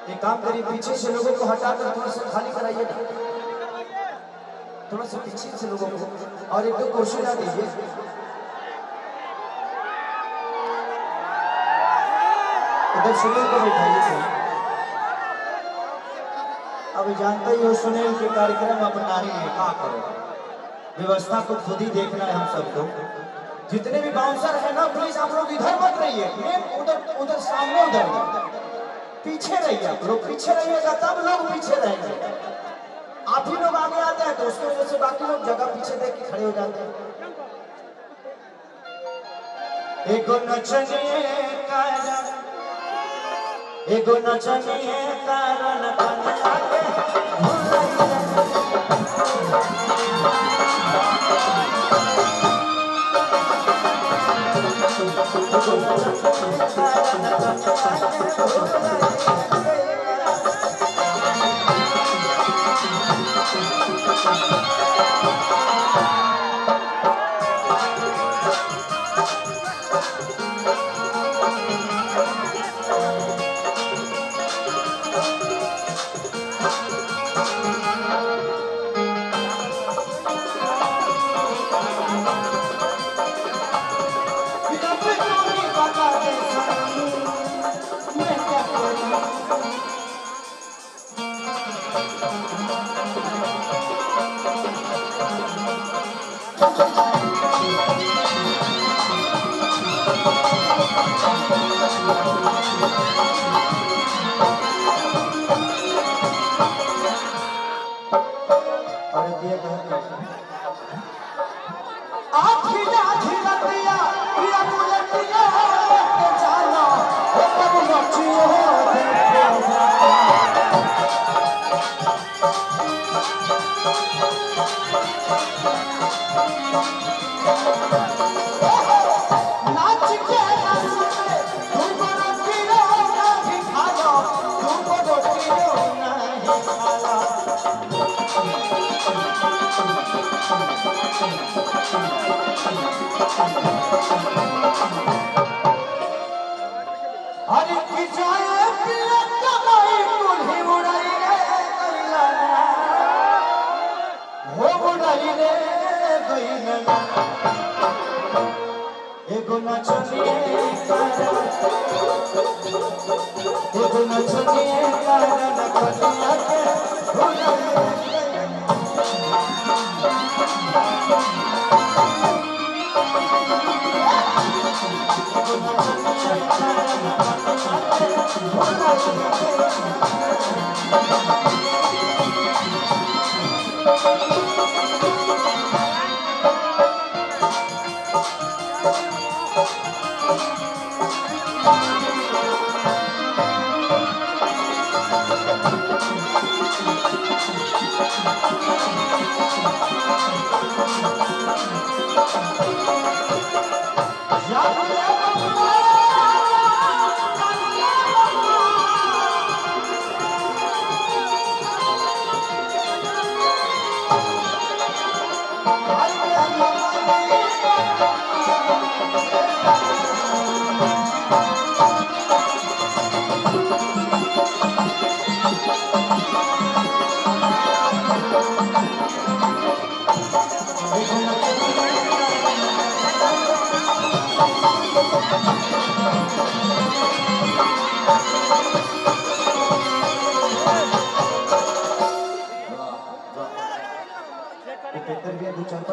एक काम करिए, पीछे से लोगों को हटाकर थोड़ा सा खाली कराइए ना, थोड़ा सा पीछे से लोगों को, और एक दो कुर्सी ला दीजिए। उधर सुनील को बैठाइए थे। अब जानते ही हो सुनील के कार्यक्रम अपना ही है, क्या करो, व्यवस्था को खुद ही देखना है हम सबको। जितने भी बाउंसर है ना, प्लीज आप लोग इधर मत रहिए, उधर उधर सामने, उधर पीछे रहिए। आप लोग पीछे रहिएगा तब लोग पीछे रहेंगे। आप ही लोग आगे आते हैं तो उसकी वजह से बाकी लोग जगह पीछे देख के खड़े हो जाते हैं। एगो नचनिए कारण कन्या के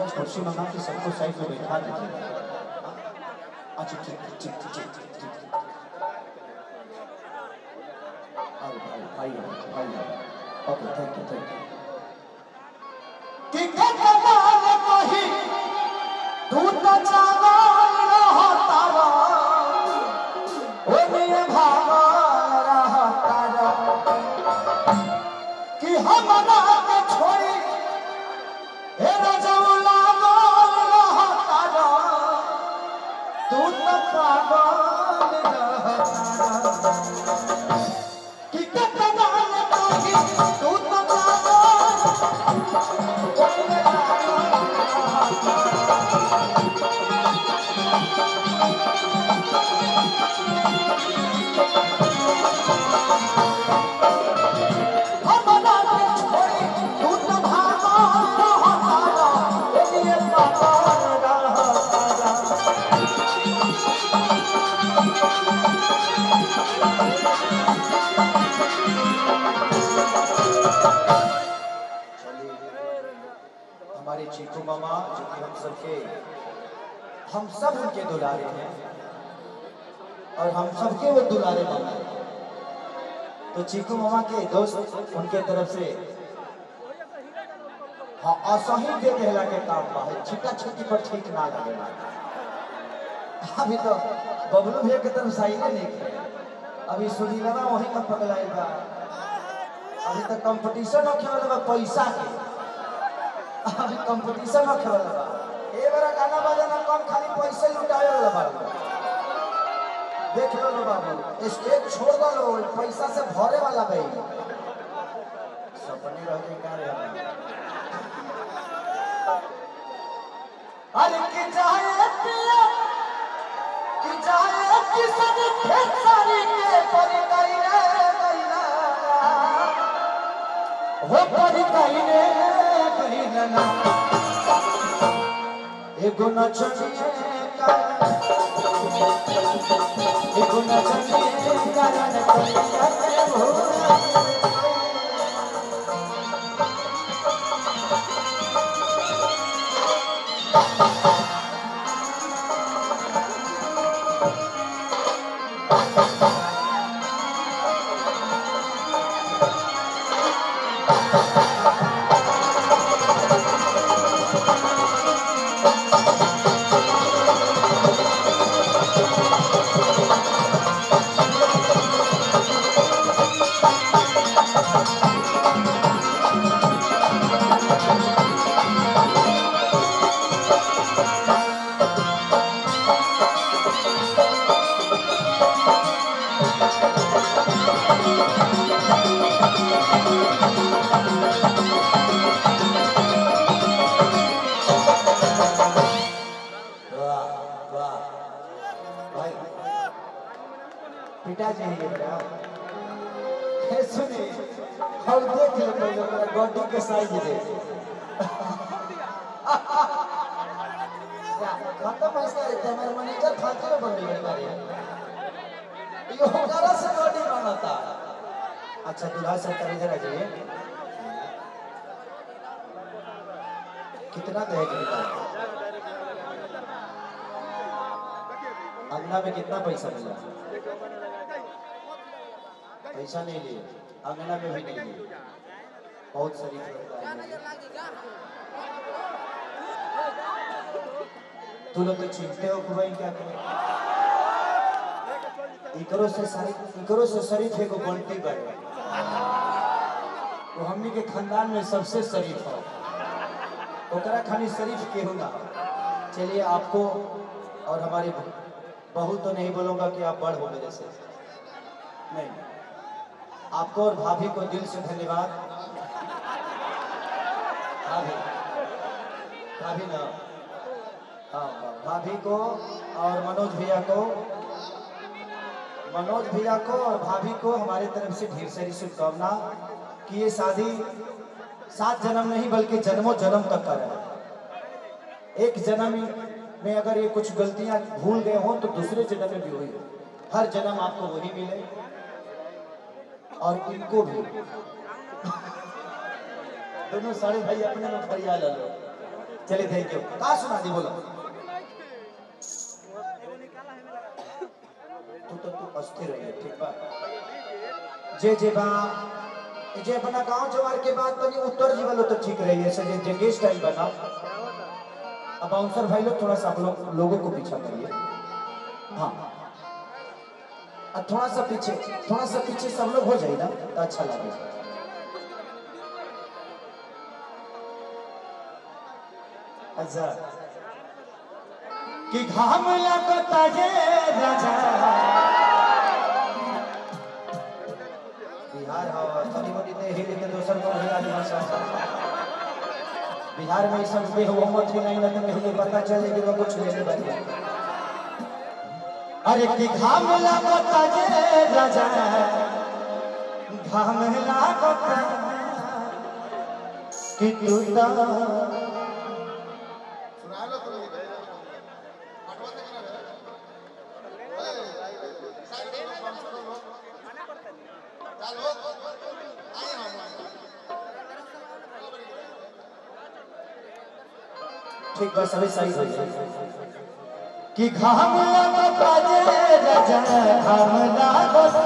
कुर्सी मंगा के सबको साइड में बैठा दीजिए। अच्छा ठीक ठीक ठीक ठीक। भाई ओके, थैंक यू। कि कमाल कही तू तो जागल रहता रा, ओने भागल रहता रा, कि हमरा के छोड़ी हे रजौला तू तो पागल रहता कि कितना कही तू तो पागल हमारे चीकू मामा जो कि हम सब उनके दुलारे हैं और हम सबके वो दुलारे मामा हैं। तो चीकू मामा के दोस्त उनके तरफ से हाँ असही दे देला के काम बा है छिटा छिटी पर ठीक ना लगे। अभी तो बबलू भैया के तरफ साइने नहीं किया, अभी सुनीला वहीं का पगलाएगा। अभी तक कंपटीशन रखे वाला बा पैसा के, अभी कंपटीशन रखे वाला बा। ए बार गाना बजाना कम खाली पैसे लुटाए वाला बा। देख लो ना बाबू, स्टेज छोड़ दो, पैसा से भरे वाला भाई सपने रह गए का रे। अरे कि जाए पिया कि जाए किसन खेसारी के पर गई रे गईला हो पर गई रे गईला ना एगो नचनिए का एगो नचनिए कारण कलिया के भोला पिटा चाहिए बेटा। सुनिए और देख लो पहले मेरा गॉडी के साइज दे खत्म पैसा है मेरा मैनेजर फालतू में बंद कर रही है यो हमारा से गॉडी बनाता। अच्छा दूल्हा सरकार इधर आ जाइए। कितना दहेज मिला अंगना में, कितना पैसा मिला? पैसा नहीं लिए, अंगना में भी नहीं लिए। बहुत शरीफ लगता है। तू लोग तो चिंते हो कि भाई क्या करें। इकरो से शरीफ है को बंटी बढ़े तो हमनी के खानदान में सबसे शरीफ हो, ओकरा खाली शरीफ केहू ना। चलिए आपको और हमारी बहू तो नहीं बोलूंगा कि आप बड़ हो मेरे से, नहीं, आपको और भाभी को दिल से धन्यवाद। भाभी ना, हाँ भाभी को और मनोज भैया को और भाभी को हमारे तरफ से ढेर सारी शुभकामना कि ये शादी 7 जन्म नहीं बल्कि जन्मों जन्म तक का रहे। एक जन्म में अगर ये कुछ गलतियां भूल गए हो तो दूसरे जन्म में भी हुई हो, हर जन्म आपको वही मिले और इनको भी दोनों सारे भाई अपने में फरियाद लो। चलिए थैंक यू। कहा सुना दी बोलो तू अस्थिर रहिए ठीक बा। जे बना गांव जवार के बाद बनी उत्तर जीवन तो ठीक रही है। सर जे गेस्ट टाइम बना अब बाउंसर भाई लोग थोड़ा सा आप लोगों को पीछा करिए। हाँ थोड़ा सा पीछे सब लोग हो जाए ना तो अच्छा लगे। अच्छा कि घाम लगता है राजा बिहार हवा थोड़ी मोटी ते हिल के दोसर को हिला दे भाषा। बिहार में सब पे हो मत नहीं ना तो नहीं पता चले कि वो कुछ लेने बैठे। अरे कि घाम लगता है राजा घाम लगता कि तू ठीक बस अभी सही हो जाए कि घाम लगा बाजे राजा घाम लगा